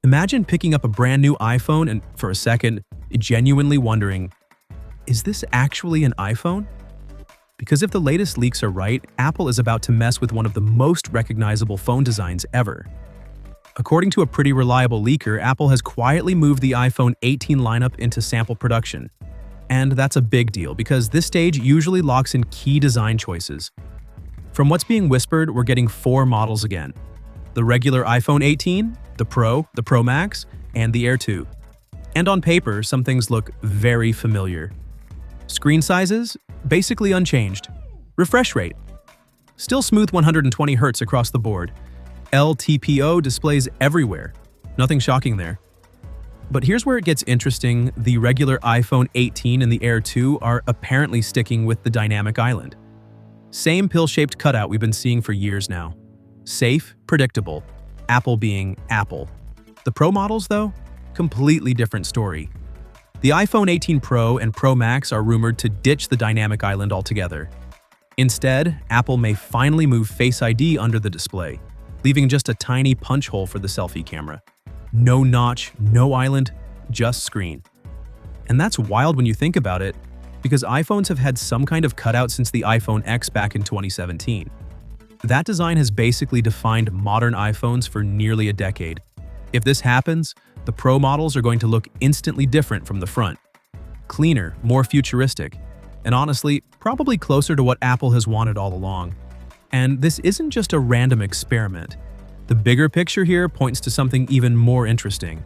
Imagine picking up a brand new iPhone and, for a second, genuinely wondering, is this actually an iPhone? Because if the latest leaks are right, Apple is about to mess with one of the most recognizable phone designs ever. According to a pretty reliable leaker, Apple has quietly moved the iPhone 18 lineup into sample production. And that's a big deal because this stage usually locks in key design choices. From what's being whispered, we're getting 4 models again. The regular iPhone 18, the Pro Max, and the Air 2. And on paper, some things look very familiar. Screen sizes? Basically unchanged. Refresh rate? Still smooth 120Hz across the board. LTPO displays everywhere. Nothing shocking there. But here's where it gets interesting. The regular iPhone 18 and the Air 2 are apparently sticking with the dynamic island. Same pill-shaped cutout we've been seeing for years now. Safe, predictable. Apple being Apple. The Pro models, though? Completely different story. The iPhone 18 Pro and Pro Max are rumored to ditch the dynamic island altogether. Instead, Apple may finally move Face ID under the display, leaving just a tiny punch hole for the selfie camera. No notch, no island, just screen. And that's wild when you think about it, because iPhones have had some kind of cutout since the iPhone X back in 2017. That design has basically defined modern iPhones for nearly a decade. If this happens, the Pro models are going to look instantly different from the front. Cleaner, more futuristic, and honestly, probably closer to what Apple has wanted all along. And this isn't just a random experiment. The bigger picture here points to something even more interesting.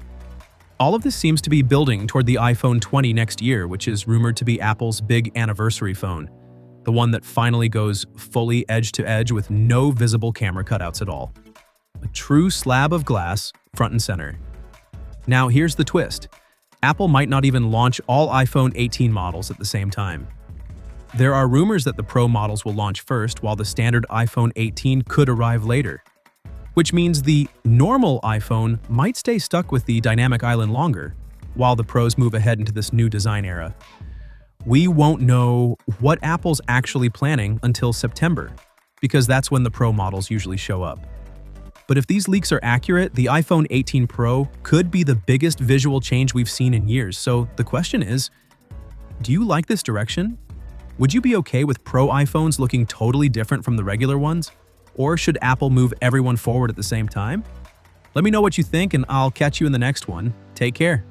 All of this seems to be building toward the iPhone 20 next year, which is rumored to be Apple's big anniversary phone. The one that finally goes fully edge-to-edge with no visible camera cutouts at all. A true slab of glass, front and center. Now here's the twist. Apple might not even launch all iPhone 18 models at the same time. There are rumors that the Pro models will launch first, while the standard iPhone 18 could arrive later. Which means the normal iPhone might stay stuck with the dynamic island longer, while the Pros move ahead into this new design era. We won't know what Apple's actually planning until September, because that's when the Pro models usually show up. But if these leaks are accurate, the iPhone 18 Pro could be the biggest visual change we've seen in years. So the question is, do you like this direction? Would you be okay with Pro iPhones looking totally different from the regular ones? Or should Apple move everyone forward at the same time? Let me know what you think, and I'll catch you in the next one. Take care.